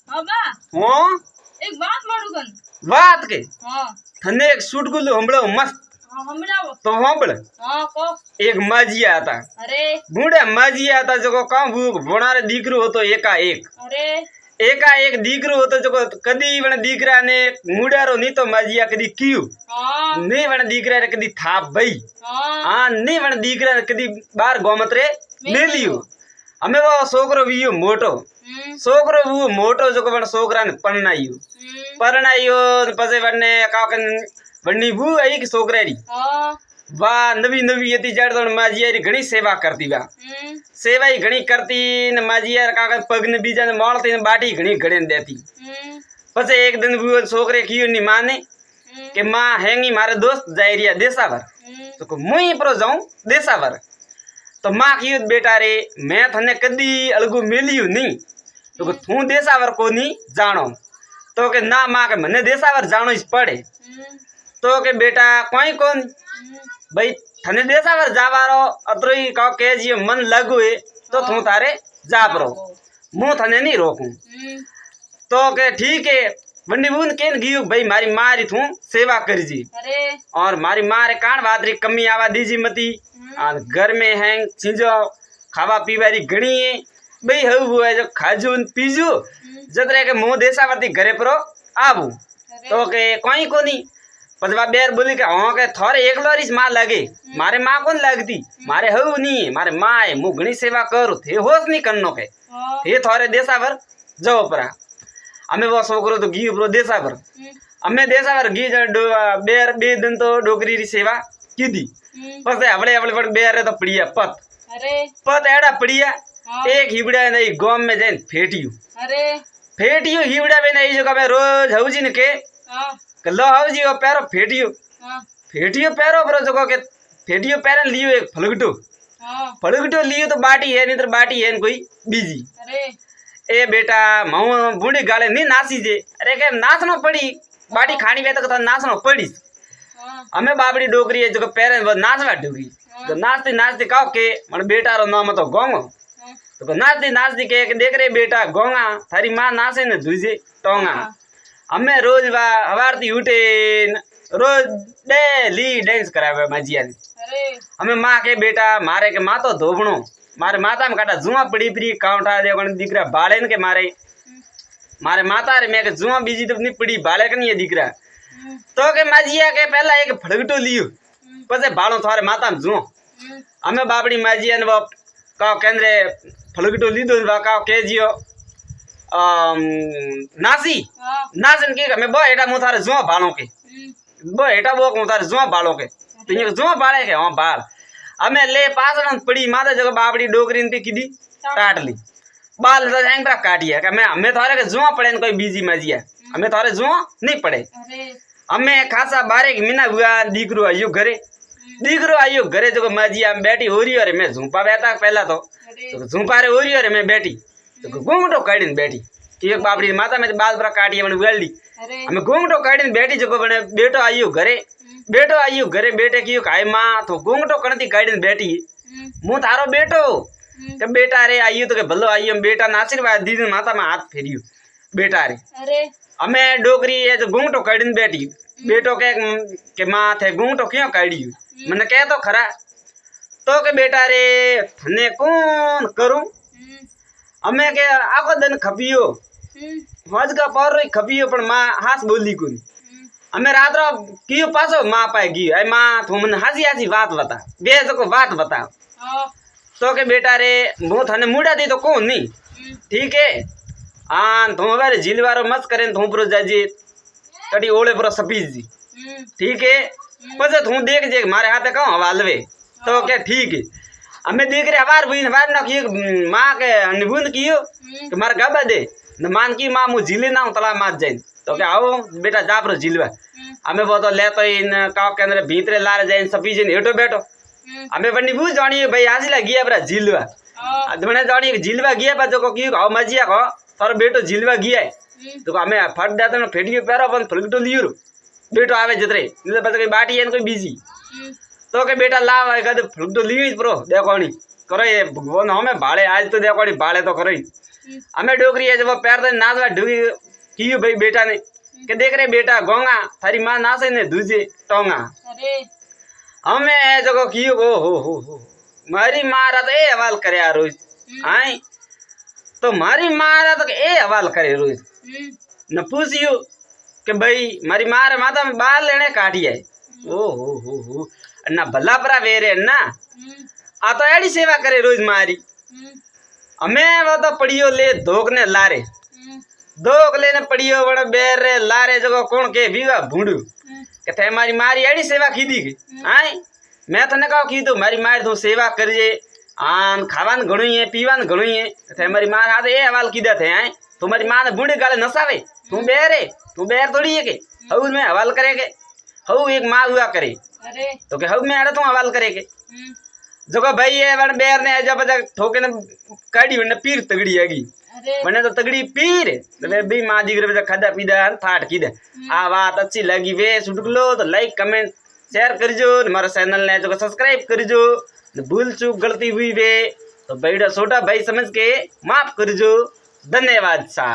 हाँ बा हो एक बात मारू कन बात के हाँ थने एक सूट गुल्लू हमलो मस्त हाँ हमलाओ तो होंबड़ हाँ को एक माजिया आता अरे बूढ़ा माजिया आता जो काम बोनारे दीकरू होतो अरे एका एक दीकरू होतो जो कदी वण दीकरा ने मुड़ारो नी तो माजिया कदी कियो हाँ नी वण दीकरा ने कदी थाप भई हाँ हाँ नी वण दीकरा ने कदी बार गोमत्रे ले लियो हमें वो सोकरो वियो मोटो सोकरो वो मोटो जो वण सोकरा ने परणायो पसे वणने काकन वणनी वो आई कि सोकरा री हाँ वाह नवी नवी यति जड़ तो माजिया री घणी सेवा करती बा सेवा ही घणी करती न माजिया काका पग ने बीजा ने मारती न बाटी घणी घड़े देती पछे एक दिन वो छोकरे कियो नी माने कि मां हेंगी मारे दोस्त जाई रिया देसावर तो को मुई प्रो जाऊं देसावर तो मां कियो बेटा रे मैं थने कदी अलगू मिलियो नहीं तो को तू देसावर को नी जानो तो के ना मां के मने देसावर जानो ही पड़े तो के बेटा कोई कोन भाई थने देसावर जावारो अतरोई का के जी मन लगू है तो तू तारे जापरो मु थने नहीं रोकूं तो के ठीक है वंडी बून केन गियो भाई मारी मारी थू सेवा कर जी अरे और मारी मारे कान वादरी कमी आवा दीजी मती और घर में है चीजो खावा पीवारी घणी है भाई हव वो है जो खाजू पीजू जतरे के मु देसावरती घरे परो आबू तो के कोई कोनी पदवा बेर बोली के हाँ के थोड़े एक लोरिस माँ लगे मारे माँ कौन लगती मारे हव नहीं मारे माँ है मु घणी सेवा करू थे होश नहीं करनो के थे थोड़े देसावर जाओ परा हमें वो छोकरो तो गी ब्रो देसावर हमें देसावर गी बेर बे दिन तो डोकरी री सेवा की दी बस हवड़े हवड़े पण बेर तो पड़िया पत अरे पत एड़ा पड़िया एक हिबड़ा नहीं गोम में जाइन फेटियो अरे फेटियो हिबड़ा में नहीं जो का मैं रोज हउजी ने के हाँ लो हउजी ओ पैरो फेटियो हाँ फेटियो पैरो ब्रो जो के फेटियो पैरन लियो एक फलगटो हाँ फलगटो लियो तो बाटी है नहीं तो बाटी है कोई बीजी अरे ए बेटा मऊ बूढ़ी गाले नहीं नासी जे अरे के नाचनो पड़ी बाटी खानी वे तो नाचनो पड़ी हाँ हमें बाबड़ी डोकरी है जो पैरे वो नाचवा डोकरी तो नाचती नाचती कहो के मन बेटा रो नाम तो गोंगो तो नाचती नाचती के देख रे बेटा गोंगा थारी माँ नाचे न धुजे टोंगा हमें रोज वा हवारती उठे रोज डेली डांस करावे माजिया अरे हमें माँ के बेटा मारे के माँ तो धोबणो मारे माता में काटा जुआ पड़ी पड़ी काउंटा दे दीकरा बाले के मारे माता रे मैं के जुआ बीजी तो नहीं पड़ी बाले के नहीं दीकरा तो के माजिया के पहला एक फड़गटो लियो पछे बालो थारे माता में जुओ हमें बाबड़ी माजिया ने वो का केंद्रे फड़गटो लीधो वा का के जियो नासी नासन के हमें बो एटा मु थारे जुआ बालो के बो एटा बो मु थारे जुआ बालो के तो ये जुआ बाले के हां बाल हमें ले पास पड़ी माता जगह बाबड़ी डोकरी ने की दी काट ली बाल तो एंगरा काटिया कि मैं हमें थारे के जुआ पड़े कोई बीजी मजिया हमें थारे जुआ नहीं पड़े हमें खासा 12 महीना हुआ दीकरो आयो घरे जो मजिया बैठी हो रही है मैं झूपा बैठा पहला तो झूपा रे हो रही है मैं बैठी तो घूंघटो काढ़ी बैठी कि एक बाबड़ी माता में बाल पूरा काटिया मैंने उगल ली हमें घूंघटो काढ़ी बैठी जो बने बेटो आयो घरे बेटे की खाए माँ तो घूंघटो कणती काढ़ी बैठी मु थारो बेटो के बेटा रे आइयो तो के भलो आइयो बेटा ने आशीर्वाद दी माता में हाथ फेरियो बेटा रे अरे हमें डोकरी है जो घूंघटो काढ़ी बैठी बेटो के माँ थे घूंघटो क्यों काढ़ियो मैंने कह तो खरा तो के बेटा रे थने कौन करूं हमें के आखो दिन खपियो हज का पर खपियो पण माँ हास बोली कोनी हमें रात रो कियो पासो माँ पाएगी अरे माँ तू मन हाजी बात बता बे जो बात बता तो के बेटा रे मु थने मुड़ा दी तो कौन नहीं ठीक है हाँ तू अगर झीलवारो मत करे तू पुरो जाजी कटी ओले पुरो सपीज जी ठीक है पछे तू देख जे मारे हाथे कहूं हवालवे तो के ठीक है हमें देख रहे हवार बुइन हवार ना की माँ के निबुंद कियो कि मारे गाबा दे न मान की माँ मु झीले ना तला मात जाइन तो क्या आओ बेटा जा पर झीलवा हमें वो तो ले तो इन काव के अंदर भीतरे लार जाइन सपीजन हेटो बैठो हमें बन्नी बुझ जानी भाई आज ला गया बरा झीलवा अदमने जानी झीलवा गया बा जो को की आओ मजिया को पर बेटो झीलवा गया तो हमें फट देता ना फेटियो पैरो अपन फलगटो लियो बेटो आवे जतरे नहीं तो कोई बाटी है कोई बीजी तो के बेटा लाव कद फलगटो लियो प्रो देखो नी करो ये भगवान हमें भाड़े आज तो देखो नी भाड़े तो करो हमें डोकरी है जब पैर दे नाचवा ढुगी कियो भाई बेटा ने के देख रे बेटा गोंगा थारी मां नाचे ने दूजे टोंगा अरे हमें जगो कियो हो मारी मारा तो ए हवाल करे आ रोज आई तो मारी मारा तो ए हवाल करे रोज न पूछियो કે ભાઈ મારી મારે માતા બાર લેણે કાઢી આય ઓહો ના ભલા પરા વેરે ના આ તો એડી સેવા કરે રોજ મારી અમે वो तो पड़ियो ले धोक ने लारे धोक लेने पड़ियो बड़ा बेरे लारे जगो कौन के विवा भूंडू के थे मारी मारी एडी सेवा कीधी की आय मैं तने कहो कीधो मारी मार तू सेवा करजे आन खावान घणुई है पीवान घणुई है थे मारी मार हाथ ए हवाल कीधा थे आय तुम्हारी मां ने बूढ़े गाले नसावे तू बेरे तू बेर थोड़ी है के हऊ में हवाल करे के हऊ एक माँ हुआ करे अरे तो के हऊ में अड़े तू हवाल करे के जो भाई है वन बेर ने जब ठोके ने काढ़ी वन पीर तगड़ी आगी अरे वने तो तगड़ी पीर तो भी माँ दीकरे खादा पीदा थाट कीदा आ बात अच्छी लगी वे सुटकलो तो लाइक कमेंट शेयर करजो हमारा चैनल ने जो सब्सक्राइब करजो भूल चूक गलती हुई वे तो बड़ा छोटा भाई समझ के माफ करजो धन्यवाद सा।